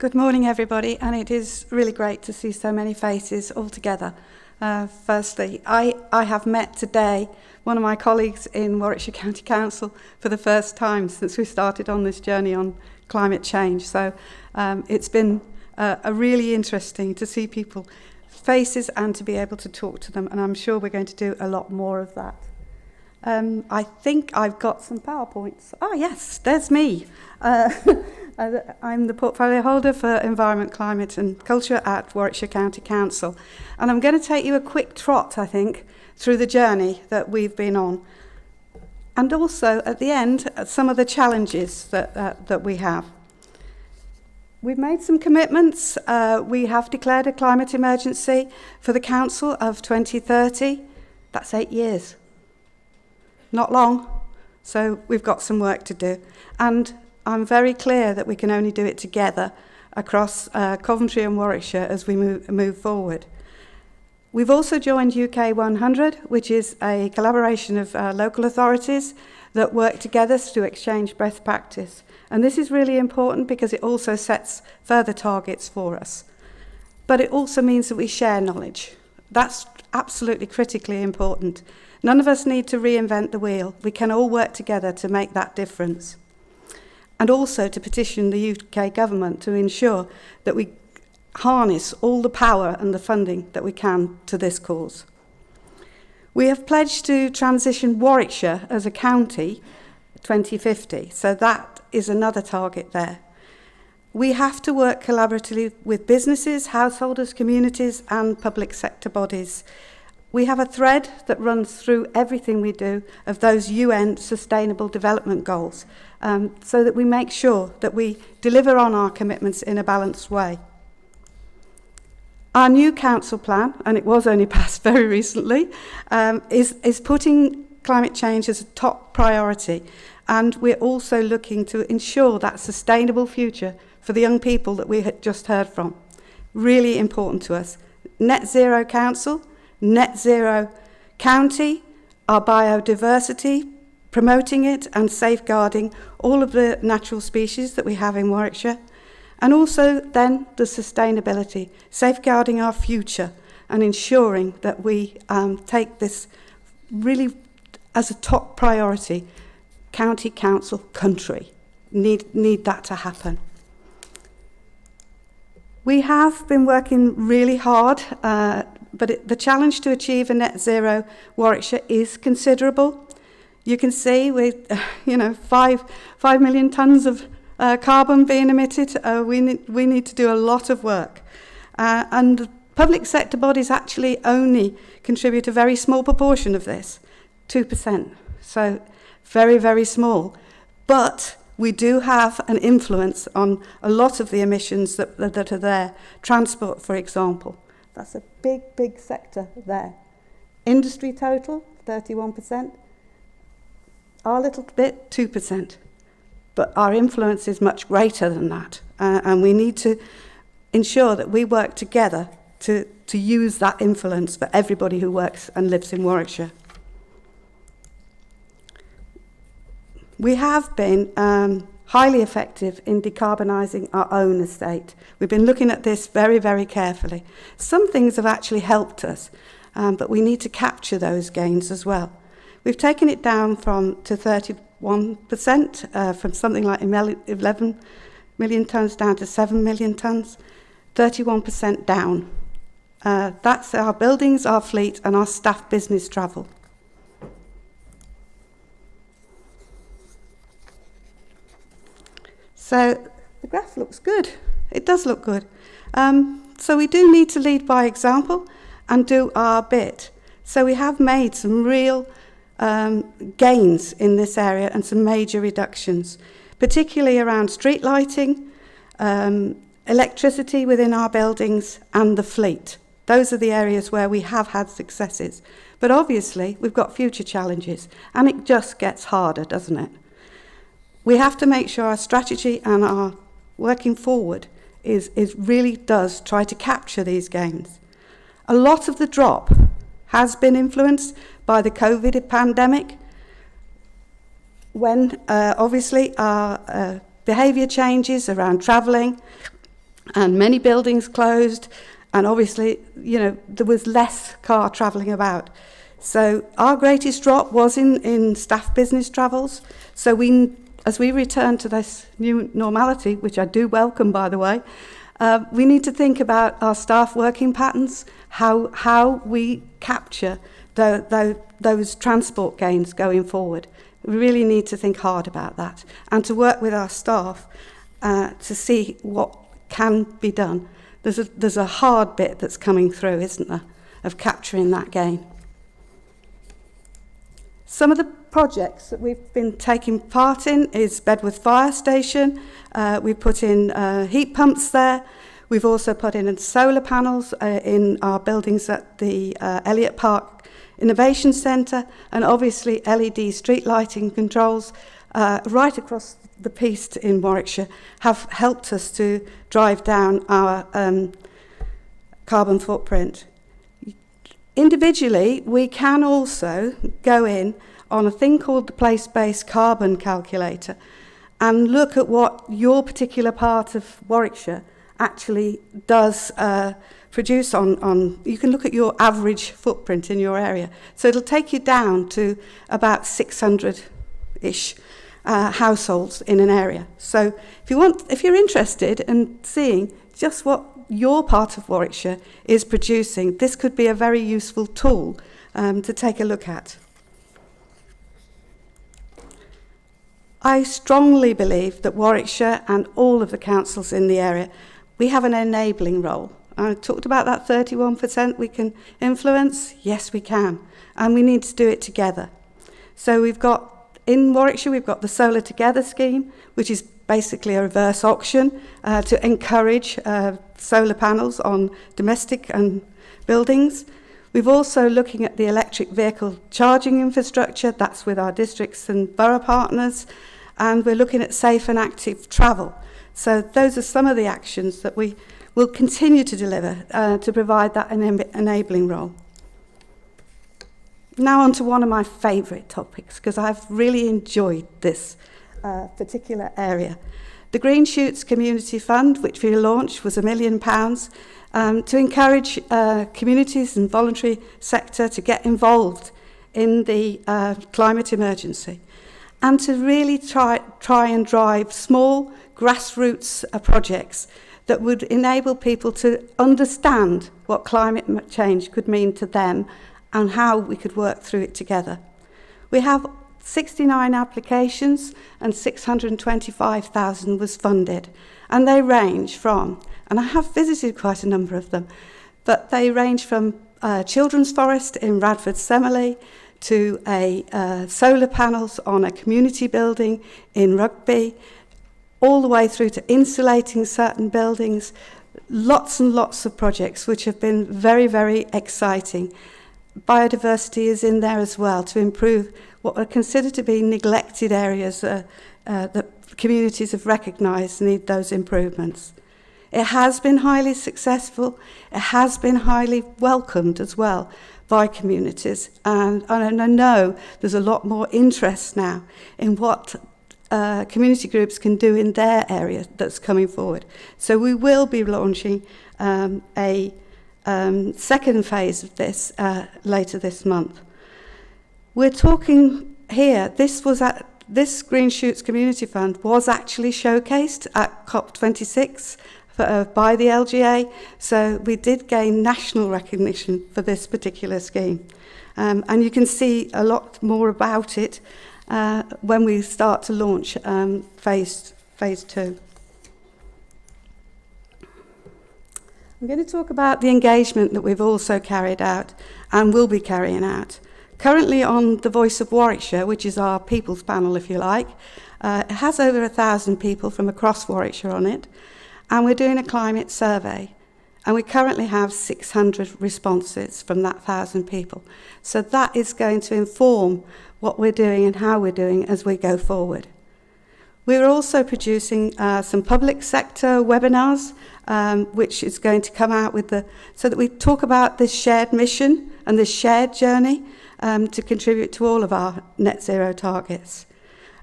Good morning, everybody, and it is really great to see so many faces all together. Firstly, I have met today one of my colleagues in Warwickshire County Council for the first time since we started on this journey on climate change. So it's been a really interesting to see people's faces and to be able to talk to them, and I'm sure we're going to do a lot more of that. I think I've got some PowerPoints. Oh yes, there's me. I'm the portfolio holder for Environment, Climate and Culture at Warwickshire County Council. And I'm going to take you a quick trot, I think, through the journey that we've been on. And also, at the end, some of the challenges that we have. We've made some commitments. We have declared a climate emergency for the Council of 2030. That's 8 years. Not long. So we've got some work to do. And I'm very clear that we can only do it together across Coventry and Warwickshire as we move forward. We've also joined UK 100, which is a collaboration of local authorities that work together to exchange best practice. And this is really important because it also sets further targets for us. But it also means that we share knowledge. That's absolutely critically important. None of us need to reinvent the wheel. We can all work together to make that difference. And also to petition the UK government to ensure that we harness all the power and the funding that we can to this cause. We have pledged to transition Warwickshire as a county 2050, so that is another target there. We have to work collaboratively with businesses, householders, communities and public sector bodies. We have a thread that runs through everything we do of those UN Sustainable Development Goals, so that we make sure that we deliver on our commitments in a balanced way. Our new council plan, and it was only passed very recently, is putting climate change as a top priority, and we're also looking to ensure that sustainable future for the young people that we had just heard from. Really important to us. Net Zero Council, Net Zero County, our biodiversity, promoting it and safeguarding all of the natural species that we have in Warwickshire, and also then the sustainability, safeguarding our future and ensuring that we take this really as a top priority. County, council, country need that to happen. We have been working really hard, but the challenge to achieve a net zero Warwickshire is considerable. You can see with 5 million tonnes of carbon being emitted, we need to do a lot of work. And public sector bodies actually only contribute a very small proportion of this, 2%. So very, very small. But we do have an influence on a lot of the emissions that are there. Transport, for example. That's a big, big sector there. Industry total, 31%. Our little bit, 2%. But our influence is much greater than that. And we need to ensure that we work together to use that influence for everybody who works and lives in Warwickshire. We have been highly effective in decarbonising our own estate. We've been looking at this very, very carefully. Some things have actually helped us, but we need to capture those gains as well. We've taken it down to 31%, from something like 11 million tonnes down to 7 million tonnes, 31% down. That's our buildings, our fleet and our staff business travel. So the graph looks good. It does look good. So we do need to lead by example and do our bit. So we have made some real gains in this area and some major reductions, particularly around street lighting, electricity within our buildings and the fleet. Those are the areas where we have had successes. But obviously we've got future challenges and it just gets harder, doesn't it? We have to make sure our strategy and our working forward is really does try to capture these gains. A lot of the drop has been influenced by the COVID pandemic, when obviously our behaviour changes around travelling and many buildings closed, and obviously, you know, there was less car travelling about. So our greatest drop was in staff business travels. So as we return to this new normality, which I do welcome, by the way, we need to think about our staff working patterns, how we capture those transport gains going forward. We really need to think hard about that and to work with our staff to see what can be done. There's a hard bit that's coming through, isn't there, of capturing that gain. Some of the projects that we've been taking part in is Bedworth Fire Station. We put in heat pumps there. We've also put in solar panels in our buildings at the Elliott Park Innovation Centre, and obviously LED street lighting controls right across the piece in Warwickshire have helped us to drive down our carbon footprint. Individually, we can also go in on a thing called the Placebased carbon calculator and look at what your particular part of Warwickshire actually does produce on. You can look at your average footprint in your area. So it'll take you down to about 600-ish households in an area. So if you're interested in seeing just what your part of Warwickshire is producing, this could be a very useful tool to take a look at. I strongly believe that Warwickshire and all of the councils in the area, we have an enabling role. I talked about that 31% we can influence. Yes, we can. And we need to do it together. So in Warwickshire, we've got the Solar Together scheme, which is basically a reverse auction to encourage solar panels on domestic and buildings. We've also looking at the electric vehicle charging infrastructure. That's with our districts and borough partners. And we're looking at safe and active travel. So those are some of the actions that we will continue to deliver to provide that enabling role. Now on to one of my favourite topics, because I've really enjoyed this particular area. The Green Shoots Community Fund, which we launched, was £1 million to encourage communities and voluntary sector to get involved in the climate emergency and to really try and drive small grassroots projects that would enable people to understand what climate change could mean to them and how we could work through it together. We have 69 applications and 625,000 was funded, and they range from, and I have visited quite a number of them, but they range from Children's Forest in Radford Semele to solar panels on a community building in Rugby, all the way through to insulating certain buildings, lots and lots of projects which have been very, very exciting. Biodiversity is in there as well to improve what are considered to be neglected areas that communities have recognised need those improvements. It has been highly successful. It has been highly welcomed as well by communities. And I know there's a lot more interest now in what community groups can do in their area that's coming forward. So we will be launching a second phase of this later this month. We're talking here, this Green Shoots Community Fund was actually showcased at COP26 by the LGA, so we did gain national recognition for this particular scheme. And you can see a lot more about it when we start to launch phase 2. I'm going to talk about the engagement that we've also carried out and will be carrying out. Currently on the Voice of Warwickshire, which is our people's panel, if you like, it has over 1,000 people from across Warwickshire on it, and we're doing a climate survey. And we currently have 600 responses from that 1,000 people. So that is going to inform what we're doing and how we're doing as we go forward. We're also producing some public sector webinars, which is going to come out so that we talk about this shared mission and this shared journey to contribute to all of our net zero targets.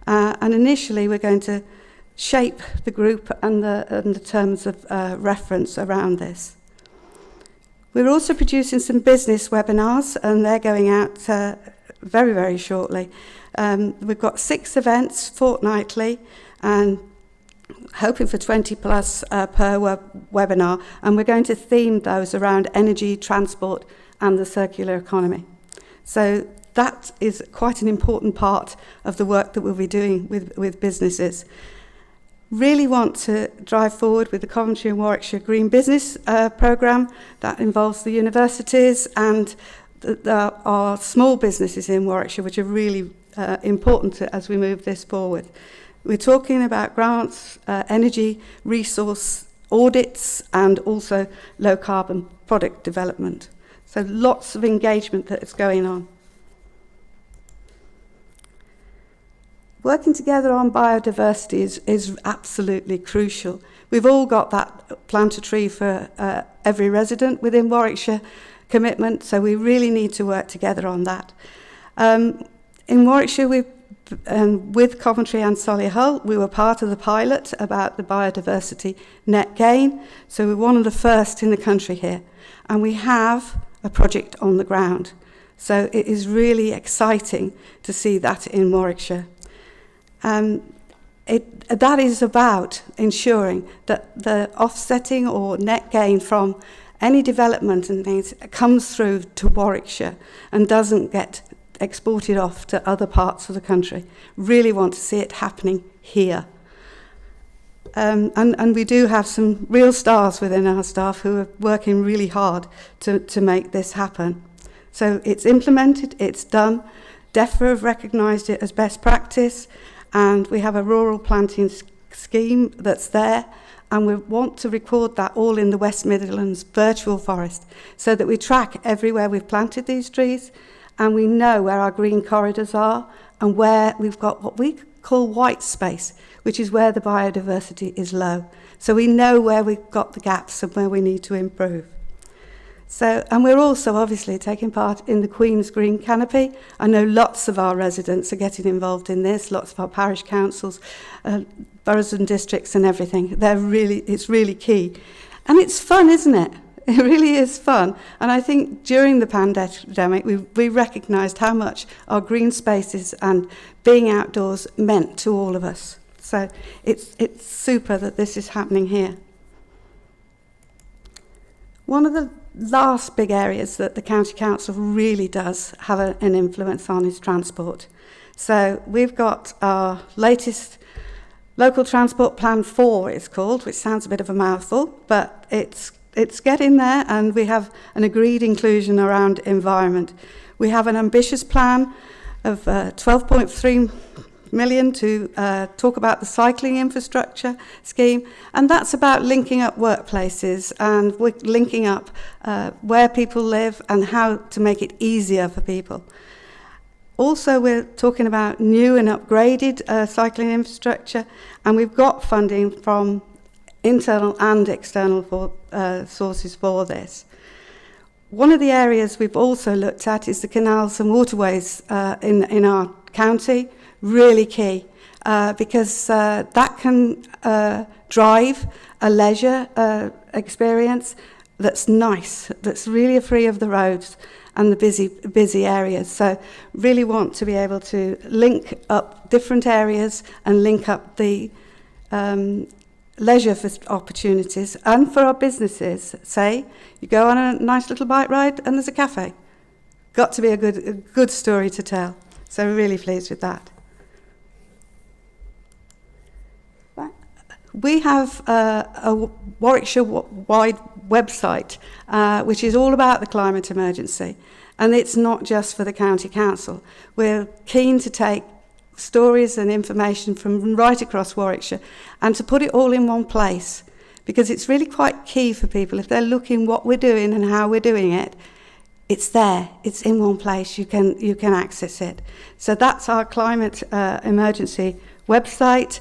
And initially, we're going to shape the group and the terms of reference around this. We're also producing some business webinars, and they're going out very, very shortly. We've got 6 events fortnightly, and hoping for 20 plus per webinar, and we're going to theme those around energy, transport, and the circular economy. So that is quite an important part of the work that we'll be doing with businesses. Really want to drive forward with the Coventry and Warwickshire Green Business Programme that involves the universities and our small businesses in Warwickshire, which are really important as we move this forward. We're talking about grants, energy, resource audits, and also low carbon product development. So lots of engagement that is going on. Working together on biodiversity is absolutely crucial. We've all got that plant a tree for every resident within Warwickshire commitment, so we really need to work together on that. In Warwickshire, with Coventry and Solihull, we were part of the pilot about the biodiversity net gain, so we're one of the first in the country here, and we have a project on the ground. So it is really exciting to see that in Warwickshire. That is about ensuring that the offsetting or net gain from any development and things comes through to Warwickshire and doesn't get exported off to other parts of the country. Really want to see it happening here. And we do have some real stars within our staff who are working really hard to make this happen. So it's implemented, it's done. DEFRA have recognised it as best practice, and we have a rural planting scheme that's there, and we want to record that all in the West Midlands virtual forest so that we track everywhere we've planted these trees, and we know where our green corridors are and where we've got what we call white space, which is where the biodiversity is low. So we know where we've got the gaps and where we need to improve. So, and we're also obviously taking part in the Queen's Green Canopy. I know lots of our residents are getting involved in this, lots of our parish councils, boroughs and districts and everything. It's really key. And it's fun, isn't it? It really is fun. And I think during the pandemic, we recognised how much our green spaces and being outdoors meant to all of us. So it's super that this is happening here. One of the last big areas that the County Council really does have an influence on is transport. So we've got our latest Local Transport Plan 4, it's called, which sounds a bit of a mouthful, but it's getting there, and we have an agreed inclusion around environment. We have an ambitious plan of 12.3 million to talk about the cycling infrastructure scheme, and that's about linking up workplaces and linking up where people live and how to make it easier for people. Also, we're talking about new and upgraded cycling infrastructure, and we've got funding from internal and external sources for this. One of the areas we've also looked at is the canals and waterways in our county. Really key, because that can drive a leisure experience that's nice, that's really free of the roads and the busy areas. So really want to be able to link up different areas and link up the leisure for opportunities and for our businesses. Say you go on a nice little bike ride and there's a cafe. Got to be a good story to tell. So we're really pleased with that. We have a Warwickshire-wide website, which is all about the climate emergency, and it's not just for the County Council. We're keen to take stories and information from right across Warwickshire and to put it all in one place, because it's really quite key for people. If they're looking what we're doing and how we're doing it, it's there, it's in one place, you can access it. So that's our climate emergency website.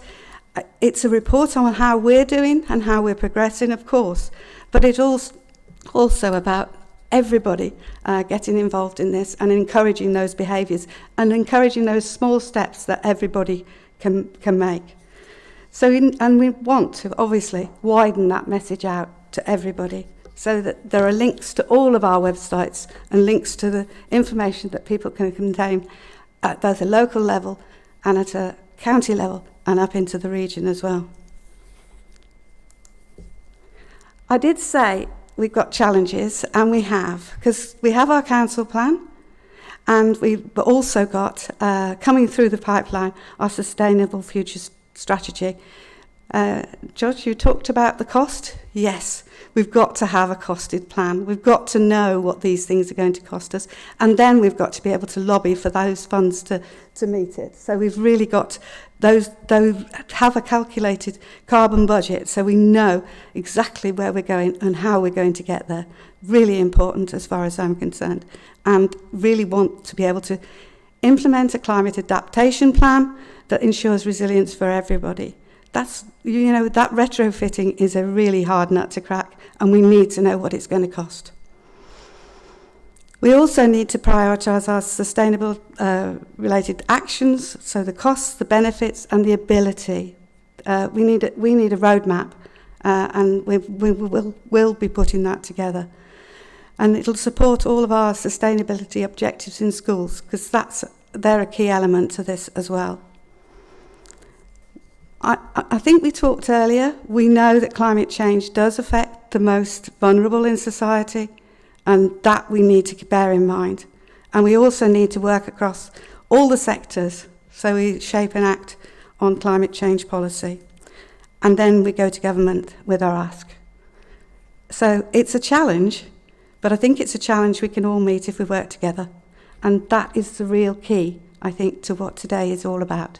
It's a report on how we're doing and how we're progressing, of course, but it's also about everybody getting involved in this and encouraging those behaviours and encouraging those small steps that everybody can make. And we want to obviously widen that message out to everybody, so that there are links to all of our websites and links to the information that people can contain at both a local level and at a county level and up into the region as well. I did say we've got challenges, and we have, because we have our council plan, and we've also got, coming through the pipeline, our Sustainable Future Strategy. George, you talked about the cost. Yes, we've got to have a costed plan. We've got to know what these things are going to cost us, and then we've got to be able to lobby for those funds to meet it. So we've really got those have a calculated carbon budget, so we know exactly where we're going and how we're going to get there. Really important as far as I'm concerned, and really want to be able to implement a climate adaptation plan that ensures resilience for everybody. That's, that retrofitting is a really hard nut to crack, and we need to know what it's going to cost. We also need to prioritise our sustainable related actions, so the costs, the benefits and the ability. We need a roadmap, and we'll be putting that together. And it'll support all of our sustainability objectives in schools, because they're a key element to this as well. I think we talked earlier, we know that climate change does affect the most vulnerable in society, and that we need to bear in mind. And we also need to work across all the sectors, so we shape and act on climate change policy. And then we go to government with our ask. So it's a challenge, but I think it's a challenge we can all meet if we work together. And that is the real key, I think, to what today is all about.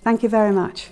Thank you very much.